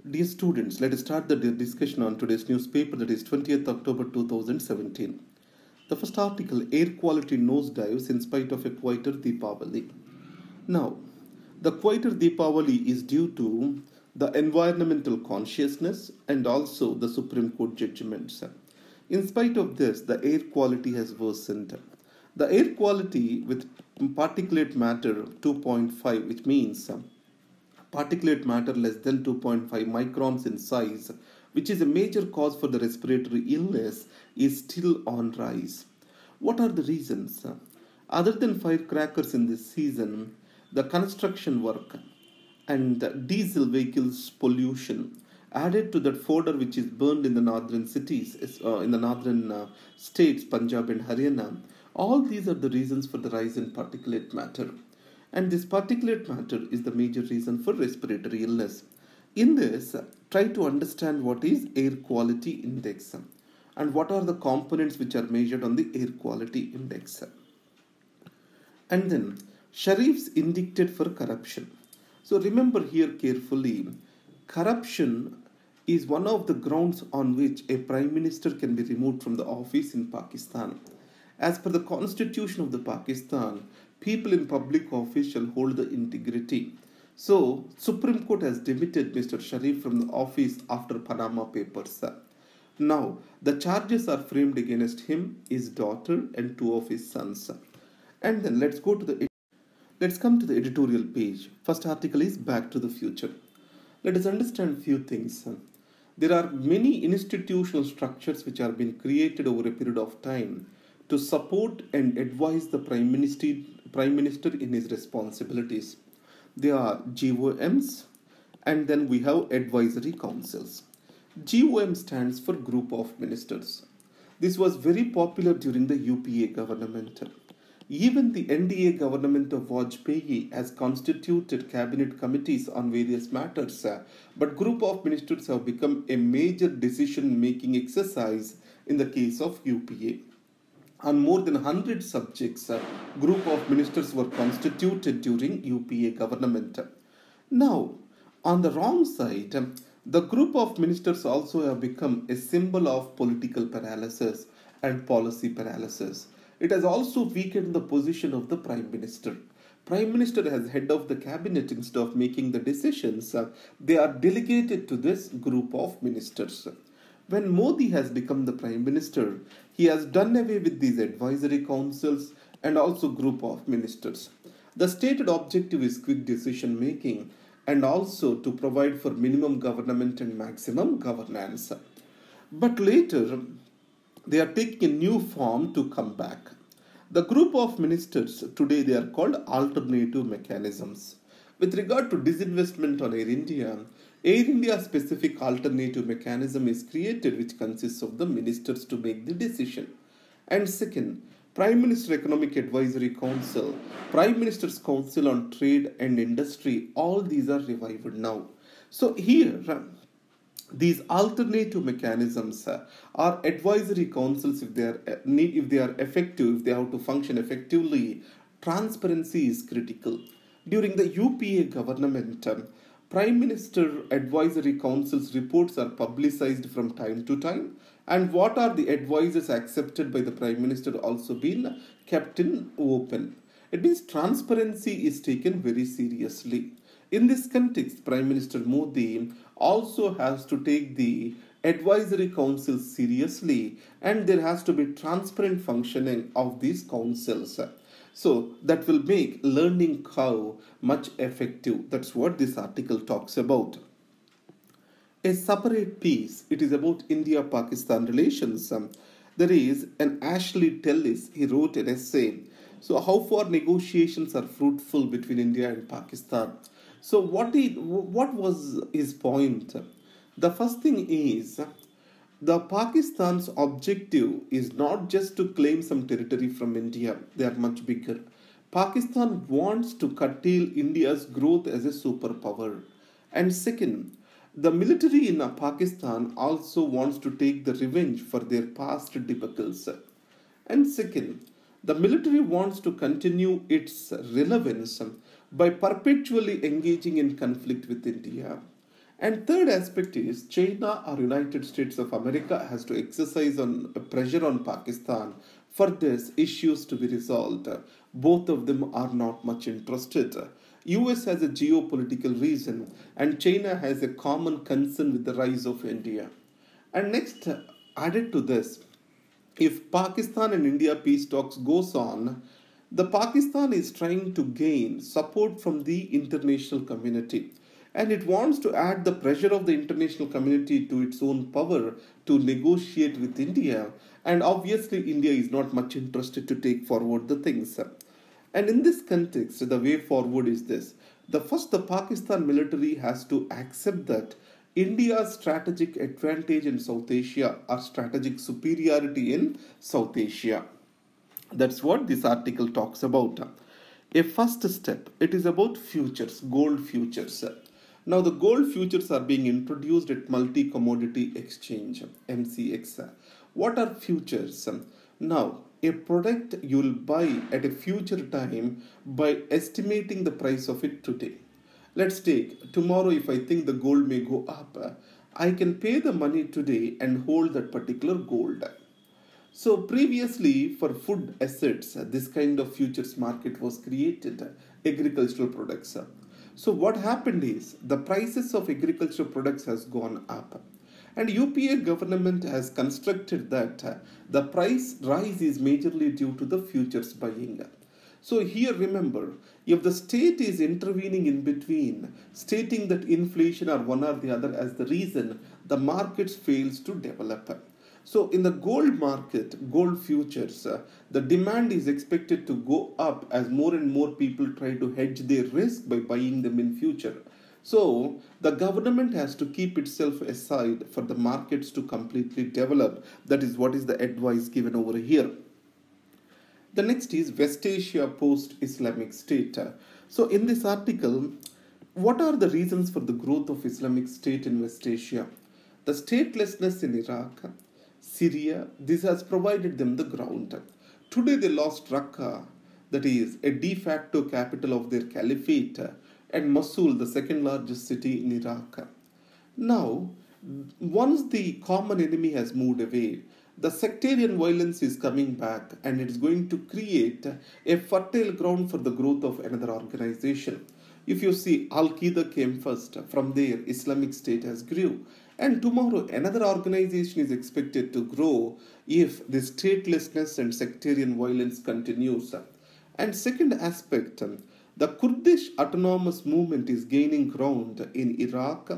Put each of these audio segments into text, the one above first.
Dear students, let us start the discussion on today's newspaper, that is 20th October 2017. The first article, Air Quality Nosedives in spite of a quieter Deepavali. Now, the quieter Deepavali is due to the environmental consciousness and also the Supreme Court judgments. In spite of this, the air quality has worsened. The air quality with particulate matter 2.5, which means particulate matter less than 2.5 microns in size, which is a major cause for the respiratory illness, is still on rise. What are the reasons? Other than firecrackers in this season, the construction work and diesel vehicles pollution added to that fodder which is burned in the northern cities, in the northern states, Punjab and Haryana. All these are the reasons for the rise in particulate matter. And this particulate matter is the major reason for respiratory illness. In this, try to understand what is air quality index and what are the components which are measured on the air quality index. And then, Sharif's indicted for corruption. So remember here carefully, corruption is one of the grounds on which a prime minister can be removed from the office in Pakistan. As per the constitution of the Pakistan, people in public office shall hold the integrity. So, Supreme Court has demitted Mr. Sharif from the office after Panama Papers. Now, the charges are framed against him, his daughter, and two of his sons. And then let's come to the editorial page. First article is Back to the Future. Let us understand few things. There are many institutional structures which are being created over a period of time to support and advise the Prime Minister in his responsibilities. They are GOMs, and then we have advisory councils. GOM stands for Group of Ministers. This was very popular during the UPA government. Even the NDA government of Vajpayee has constituted cabinet committees on various matters, but Group of Ministers have become a major decision-making exercise in the case of UPA. On more than 100 subjects, a group of ministers were constituted during UPA government. Now, on the wrong side, the group of ministers also have become a symbol of political paralysis and policy paralysis. It has also weakened the position of the Prime Minister. Prime Minister as head of the cabinet, instead of making the decisions, they are delegated to this group of ministers. When Modi has become the Prime Minister, he has done away with these advisory councils and also group of ministers. The stated objective is quick decision making and also to provide for minimum government and maximum governance. But later, they are taking a new form to come back. The group of ministers, today they are called alternative mechanisms. With regard to disinvestment on Air India specific alternative mechanism is created which consists of the ministers to make the decision. And second, Prime Minister Economic Advisory Council, Prime Minister's Council on Trade and Industry, all these are revived now. So here, these alternative mechanisms are advisory councils if they are effective, if they have to function effectively. Transparency is critical. During the UPA government, Prime Minister Advisory Council's reports are publicized from time to time, and what are the advices accepted by the Prime Minister also been kept in open. It means transparency is taken very seriously. In this context, Prime Minister Modi also has to take the advisory councils seriously, and there has to be transparent functioning of these councils. So that will make learning how much effective. That's what this article talks about. A separate piece, it is about India-Pakistan relations. There is an Ashley Tellis, he wrote an essay. So how far negotiations are fruitful between India and Pakistan. So what was his point? The first thing is, the Pakistan's objective is not just to claim some territory from India, they are much bigger. Pakistan wants to curtail India's growth as a superpower. And second, the military in Pakistan also wants to take the revenge for their past debacles. And second, the military wants to continue its relevance by perpetually engaging in conflict with India. And third aspect is China or United States of America has to exercise on pressure on Pakistan for this issues to be resolved. Both of them are not much interested. US has a geopolitical reason and China has a common concern with the rise of India. And next, added to this, if Pakistan and India peace talks goes on, the Pakistan is trying to gain support from the international community and it wants to add the pressure of the international community to its own power to negotiate with India, and obviously India is not much interested to take forward the things. And in this context, the way forward is this. The Pakistan military has to accept that India's strategic advantage in South Asia or strategic superiority in South Asia. That's what this article talks about. A first step, it is about futures, gold futures. Now, the gold futures are being introduced at Multi Commodity Exchange, MCX. What are futures? Now, a product you will buy at a future time by estimating the price of it today. Let's take tomorrow, if I think the gold may go up, I can pay the money today and hold that particular gold. So previously for food assets, this kind of futures market was created, agricultural products. So what happened is the prices of agricultural products has gone up. And UPA government has constructed that the price rise is majorly due to the futures buying. So here remember, if the state is intervening in between, stating that inflation or one or the other as the reason, the markets fails to develop. So in the gold market, gold futures, the demand is expected to go up as more and more people try to hedge their risk by buying them in future. So the government has to keep itself aside for the markets to completely develop. That is what is the advice given over here. The next is West Asia post-Islamic State. So in this article, what are the reasons for the growth of Islamic State in West Asia? The statelessness in Iraq, Syria, this has provided them the ground. Today they lost Raqqa, that is a de facto capital of their caliphate, and Mosul, the second largest city in Iraq. Now, once the common enemy has moved away, the sectarian violence is coming back and it is going to create a fertile ground for the growth of another organization. If you see, Al-Qaeda came first, from there Islamic State has grew, and tomorrow another organization is expected to grow if the statelessness and sectarian violence continues. And second aspect, the Kurdish autonomous movement is gaining ground in Iraq,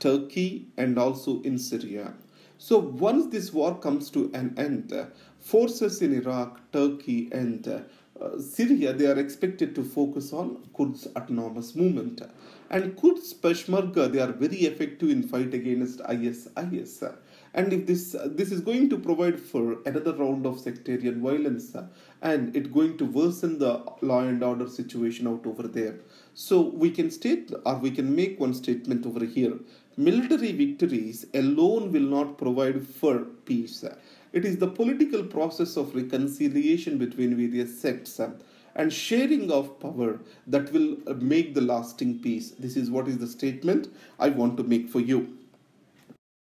Turkey, and also in Syria. So once this war comes to an end, forces in Iraq, Turkey, and Syria, they are expected to focus on Kurds autonomous movement. And Kurds Peshmerga, they are very effective in fight against IS. And if this is going to provide for another round of sectarian violence, and it's going to worsen the law and order situation out over there. So we can state, or we can make one statement over here. Military victories alone will not provide for peace. It is the political process of reconciliation between various sects and sharing of power that will make the lasting peace. This is what is the statement I want to make for you.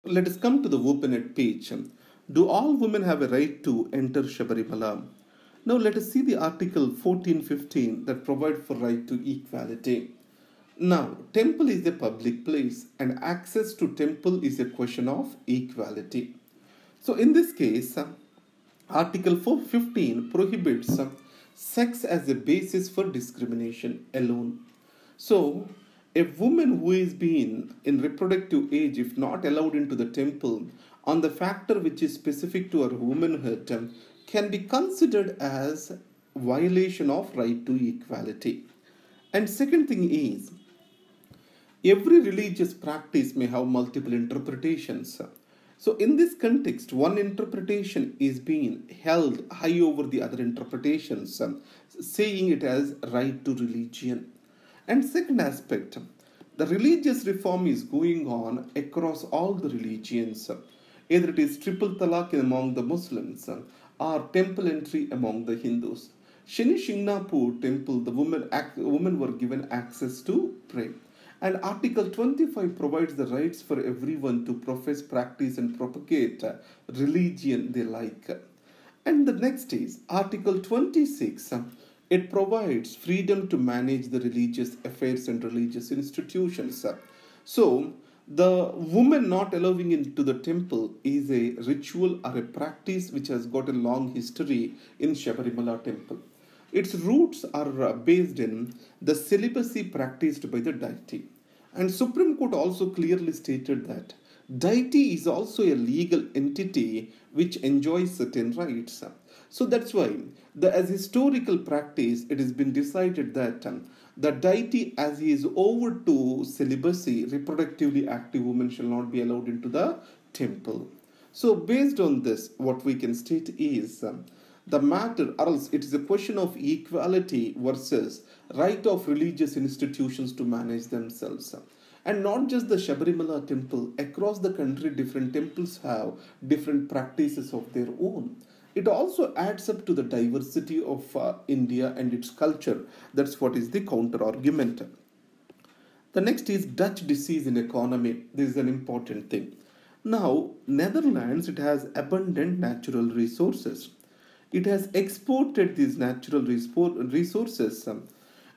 Let us come to the open-ed page. Do all women have a right to enter Shabarimala? Now let us see the article 1415 that provides for right to equality. Now, temple is a public place and access to temple is a question of equality. So in this case, Article 415 prohibits sex as a basis for discrimination alone. So, a woman who is been in reproductive age, if not allowed into the temple, on the factor which is specific to her womanhood, can be considered as violation of right to equality. And second thing is, every religious practice may have multiple interpretations. So in this context, one interpretation is being held high over the other interpretations, saying it as right to religion. And second aspect, the religious reform is going on across all the religions. Either it is triple talaq among the Muslims or temple entry among the Hindus. Shani Shingnapur temple, the women were given access to pray. And Article 25 provides the rights for everyone to profess, practice, and propagate religion they like. And the next is Article 26. It provides freedom to manage the religious affairs and religious institutions. So, the woman not allowing into the temple is a ritual or a practice which has got a long history in Shabarimala temple. Its roots are based in the celibacy practiced by the deity. And Supreme Court also clearly stated that deity is also a legal entity which enjoys certain rights. So that's why, as historical practice, it has been decided that the deity, as he is over to celibacy, reproductively active women shall not be allowed into the temple. So, based on this, what we can state is the matter, or else it is a question of equality versus right of religious institutions to manage themselves. And not just the Shabarimala temple, across the country, different temples have different practices of their own. It also adds up to the diversity of India and its culture. That's what is the counter argument. The next is Dutch disease in economy. This is an important thing. Now, Netherlands, it has abundant natural resources. It has exported these natural resources,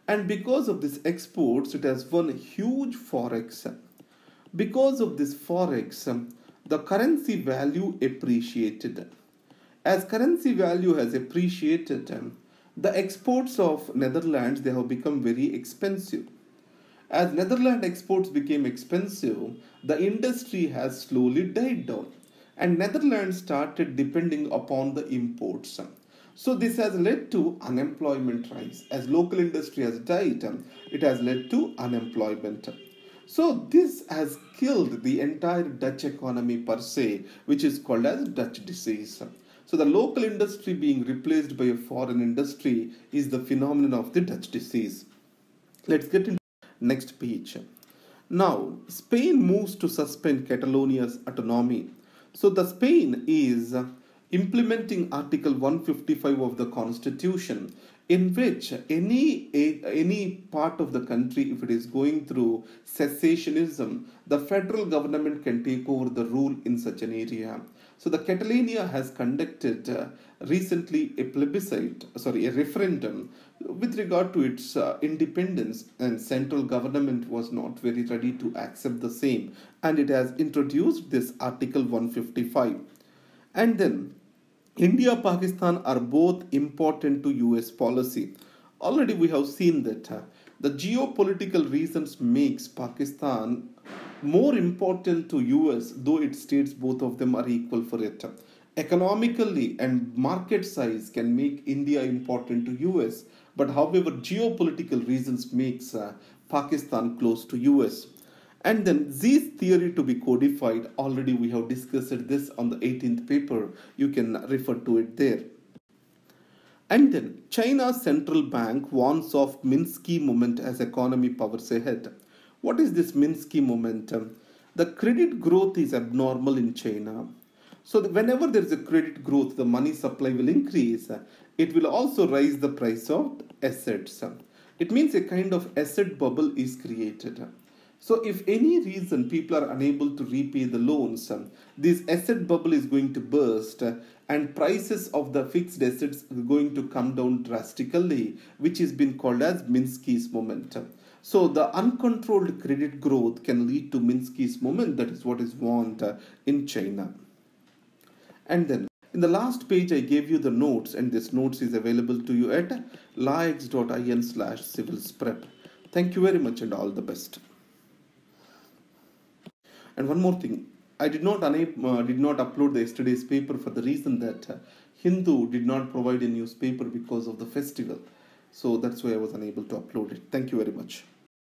and because of these exports, it has won huge forex. Because of this forex, the currency value appreciated. As currency value has appreciated, the exports of Netherlands, they have become very expensive. As Netherlands exports became expensive, the industry has slowly died down, and Netherlands started depending upon the imports. So this has led to unemployment rise. As local industry has died, it has led to unemployment. So this has killed the entire Dutch economy per se, which is called as Dutch disease. So the local industry being replaced by a foreign industry is the phenomenon of the Dutch disease. Let's get into next page. Now, Spain moves to suspend Catalonia's autonomy. So the Spain is implementing Article 155 of the Constitution, in which any part of the country, if it is going through cessationism, the federal government can take over the rule in such an area. So the Catalonia has conducted recently a referendum with regard to its independence, and central government was not very ready to accept the same, and it has introduced this Article 155. And then India, Pakistan are both important to US policy. Already we have seen that the geopolitical reasons makes Pakistan more important to US, though it states both of them are equal for it. Economically and market size can make India important to US, but however geopolitical reasons makes Pakistan close to US. And then this theory to be codified, already we have discussed this on the 18th paper. You can refer to it there. And then China's central bank warns of Minsky moment as economy powers ahead. What is this Minsky momentum? The credit growth is abnormal in China. So whenever there is a credit growth, the money supply will increase. It will also raise the price of assets. It means a kind of asset bubble is created. So if any reason people are unable to repay the loans, this asset bubble is going to burst, and prices of the fixed assets are going to come down drastically, which has been called as Minsky's moment. So the uncontrolled credit growth can lead to Minsky's moment. That is what is warned in China. And then in the last page, I gave you the notes, and this notes is available to you at lax.in/civils-prep. Thank you very much and all the best. And one more thing, I did not upload the yesterday's paper for the reason that Hindu did not provide a newspaper because of the festival. So that's why I was unable to upload it. Thank you very much.